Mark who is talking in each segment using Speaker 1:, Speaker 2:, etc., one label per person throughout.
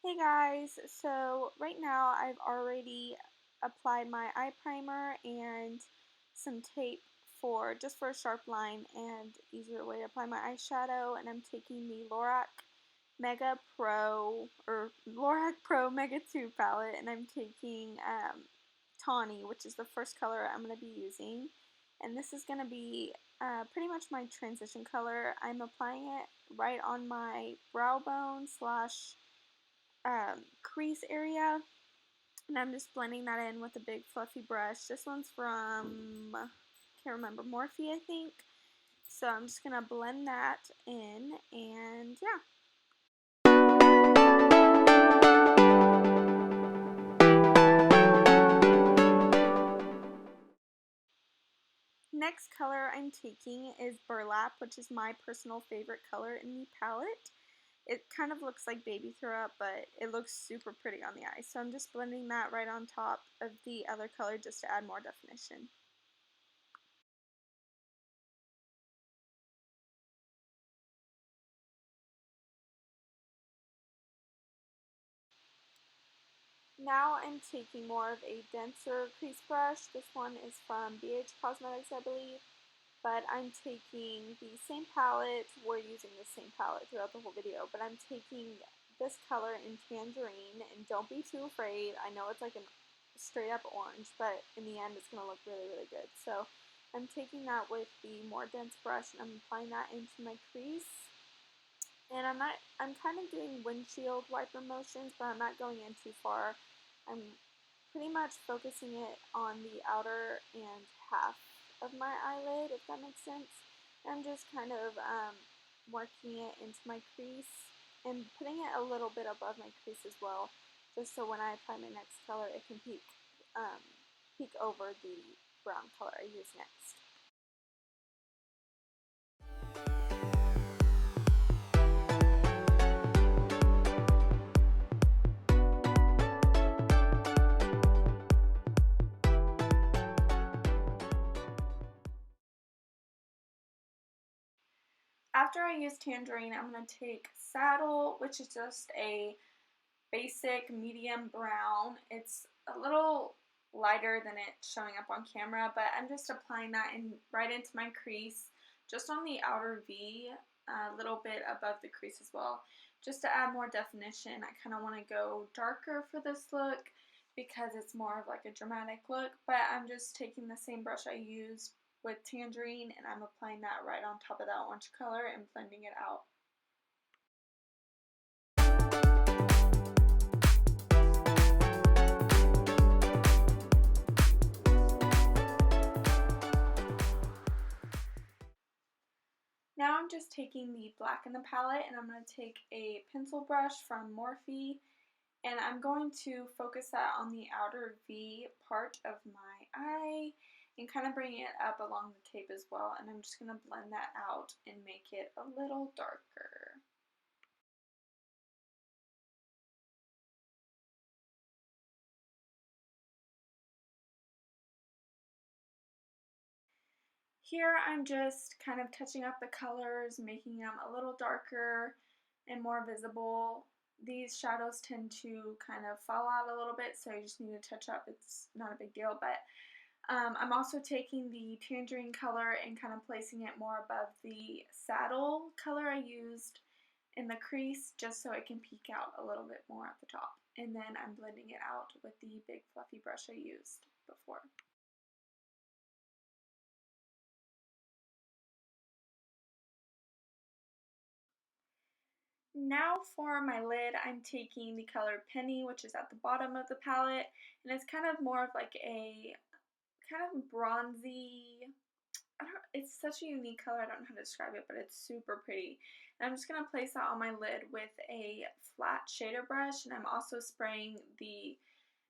Speaker 1: Hey guys, so right now I've already applied my eye primer and some tape for a sharp line and easier way to apply my eyeshadow, and I'm taking the LORAC Pro Mega 2 palette, and I'm taking Tawny, which is the first color I'm going to be using, and this is going to be pretty much my transition color. I'm applying it right on my brow bone slash crease area, and I'm just blending that in with a big fluffy brush. This one's from, can't remember, Morphe, I think. So I'm just going to blend that in, and yeah. Next color I'm taking is Burlap, which is my personal favorite color in the palette. It kind of looks like baby throw up, but it looks super pretty on the eye. So I'm just blending that right on top of the other color just to add more definition. Now I'm taking more of a denser crease brush. This one is from BH Cosmetics, I believe. But I'm taking the same palette. We're using the same palette throughout the whole video, but I'm taking this color in Tangerine, and don't be too afraid. I know it's like a straight up orange, but in the end it's going to look really, really good. So I'm taking that with the more dense brush, and I'm applying that into my crease. And I'm kind of doing windshield wiper motions, but I'm not going in too far. I'm pretty much focusing it on the outer and half of my eyelid, if that makes sense. I'm just kind of working it into my crease and putting it a little bit above my crease as well, just so when I apply my next color, it can peek over the brown color I use next. After I use Tangerine, I'm going to take Saddle, which is just a basic medium brown. It's a little lighter than it's showing up on camera, but I'm just applying that right into my crease, just on the outer V, a little bit above the crease as well, just to add more definition. I kind of want to go darker for this look because it's more of like a dramatic look, but I'm just taking the same brush I used with Tangerine, and I'm applying that right on top of that orange color and blending it out. Now I'm just taking the black in the palette, and I'm going to take a pencil brush from Morphe, and I'm going to focus that on the outer V part of my eye and kind of bring it up along the tape as well, and I'm just going to blend that out and make it a little darker. Here I'm just kind of touching up the colors, making them a little darker and more visible. These shadows tend to kind of fall out a little bit, so you just need to touch up. It's not a big deal, but I'm also taking the Tangerine color and kind of placing it more above the Saddle color I used in the crease, just so it can peek out a little bit more at the top. And then I'm blending it out with the big fluffy brush I used before. Now for my lid, I'm taking the color Penny, which is at the bottom of the palette, and it's kind of more of like a kind of bronzy, it's such a unique color, I don't know how to describe it, but it's super pretty. And I'm just going to place that on my lid with a flat shader brush, and I'm also spraying the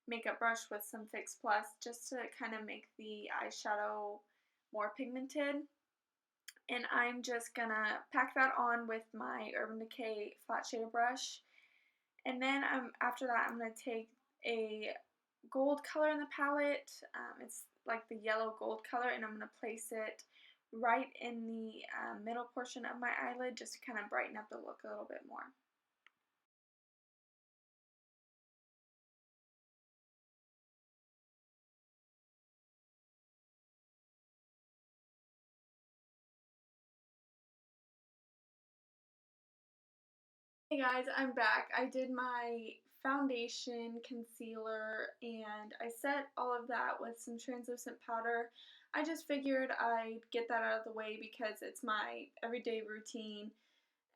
Speaker 1: makeup brush with some Fix Plus just to kind of make the eyeshadow more pigmented. And I'm just going to pack that on with my Urban Decay flat shader brush. And then after that, I'm going to take a gold color in the palette. It's like the yellow gold color, and I'm going to place it right in the middle portion of my eyelid just to kind of brighten up the look a little bit more. Hey guys, I'm back. I did my foundation, concealer, and I set all of that with some translucent powder. I just figured I'd get that out of the way because it's my everyday routine,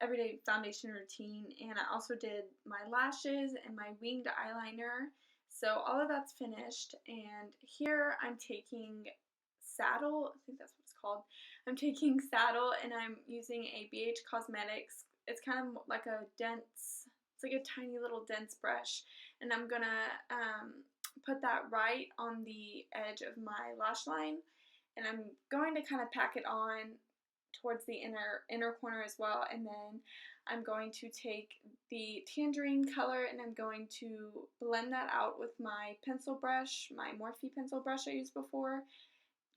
Speaker 1: everyday foundation routine, and I also did my lashes and my winged eyeliner. So all of that's finished, and here I'm taking Saddle, I think that's what it's called. I'm taking Saddle and I'm using a BH Cosmetics. It's kind of like a dense, it's like a tiny little dense brush, and I'm gonna put that right on the edge of my lash line, and I'm going to kind of pack it on towards the inner corner as well, and then I'm going to take the tangerine color and I'm going to blend that out with my pencil brush, my Morphe pencil brush I used before,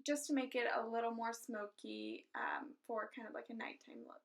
Speaker 1: just to make it a little more smoky for kind of like a nighttime look.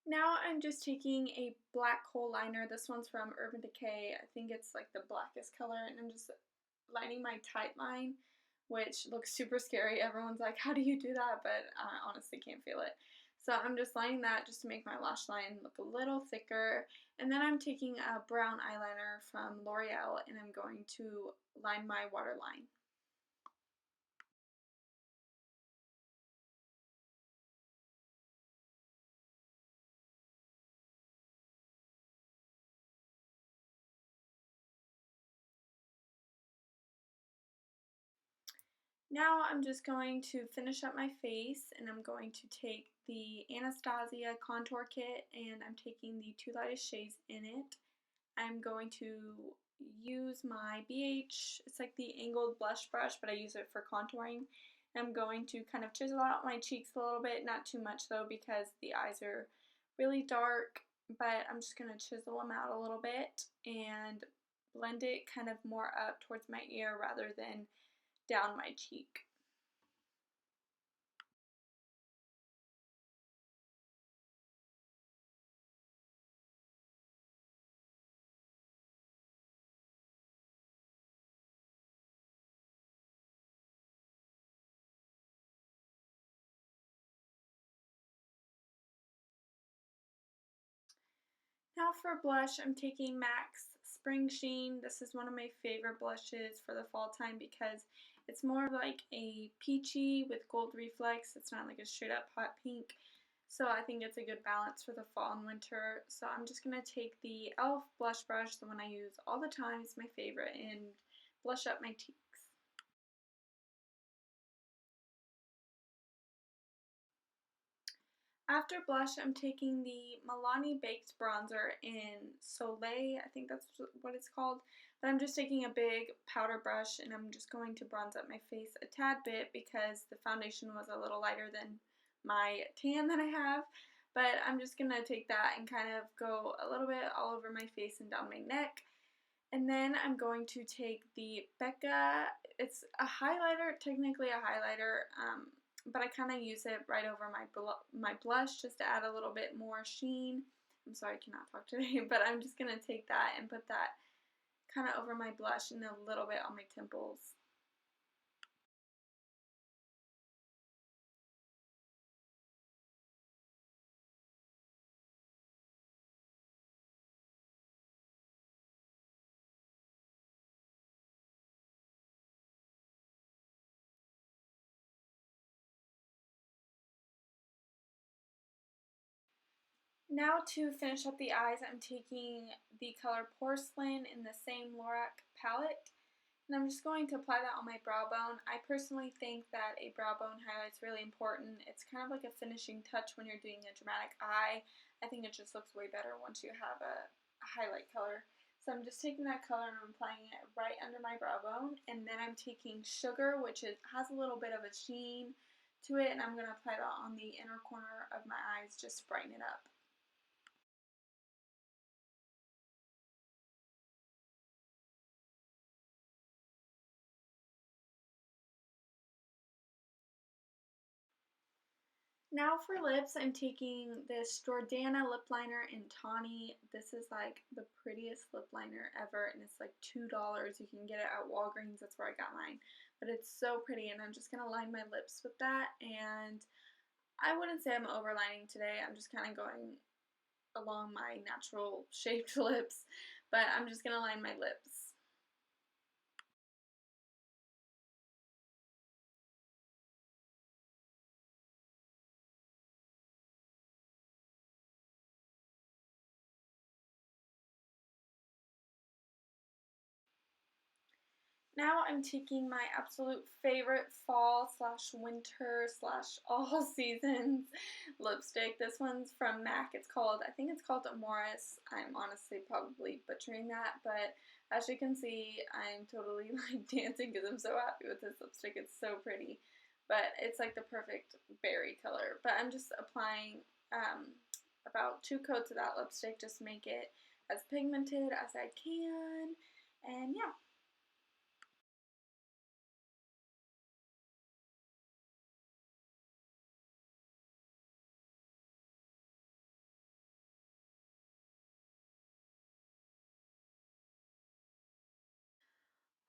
Speaker 1: Now I'm just taking a black kohl liner. This one's from Urban Decay. I think it's like the blackest color, and I'm just lining my tight line, which looks super scary. Everyone's like, how do you do that? But I honestly can't feel it. So I'm just lining that just to make my lash line look a little thicker. And then I'm taking a brown eyeliner from L'Oreal and I'm going to line my waterline. Now I'm just going to finish up my face and I'm going to take the Anastasia contour kit and I'm taking the two lightest shades in it. I'm going to use my BH, it's like the angled blush brush, but I use it for contouring. I'm going to kind of chisel out my cheeks a little bit, not too much though because the eyes are really dark, but I'm just going to chisel them out a little bit and blend it kind of more up towards my ear rather than down my cheek. Now for blush, I'm taking MAC's Spring Sheen. This is one of my favorite blushes for the fall time because it's more like a peachy with gold reflex. It's not like a straight up hot pink. So I think it's a good balance for the fall and winter. So I'm just going to take the e.l.f. blush brush, the one I use all the time, it's my favorite, and blush up my cheeks. After blush, I'm taking the Milani Baked Bronzer in Soleil, I think that's what it's called. But I'm just taking a big powder brush and I'm just going to bronze up my face a tad bit because the foundation was a little lighter than my tan that I have. But I'm just going to take that and kind of go a little bit all over my face and down my neck. And then I'm going to take the Becca, it's a highlighter, technically a highlighter, but I kind of use it right over my blush just to add a little bit more sheen. I'm sorry I cannot talk today, but I'm just going to take that and put that kind of over my blush and a little bit on my temples. Now to finish up the eyes, I'm taking the color Porcelain in the same LORAC palette. And I'm just going to apply that on my brow bone. I personally think that a brow bone highlight is really important. It's kind of like a finishing touch when you're doing a dramatic eye. I think it just looks way better once you have a highlight color. So I'm just taking that color and I'm applying it right under my brow bone. And then I'm taking Sugar, which has a little bit of a sheen to it. And I'm going to apply that on the inner corner of my eyes just to brighten it up. Now for lips, I'm taking this Jordana lip liner in Tawny. This is like the prettiest lip liner ever, and it's like $2. You can get it at Walgreens, that's where I got mine. But it's so pretty, and I'm just going to line my lips with that. And I wouldn't say I'm overlining today. I'm just kind of going along my natural shaped lips, but I'm just going to line my lips. Now I'm taking my absolute favorite fall slash winter slash all seasons lipstick. This one's from MAC. I think it's called Amoris. I'm honestly probably butchering that, but as you can see, I'm totally like dancing because I'm so happy with this lipstick. It's so pretty, but it's like the perfect berry color. But I'm just applying about 2 coats of that lipstick just to make it as pigmented as I can, and yeah.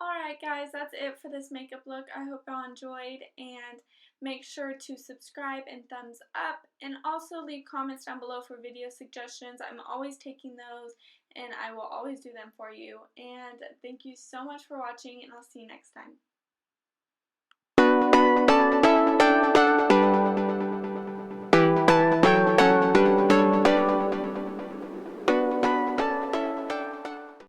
Speaker 1: Alright guys, that's it for this makeup look. I hope y'all enjoyed, and make sure to subscribe and thumbs up, and also leave comments down below for video suggestions. I'm always taking those, and I will always do them for you. And thank you so much for watching, and I'll see you next time.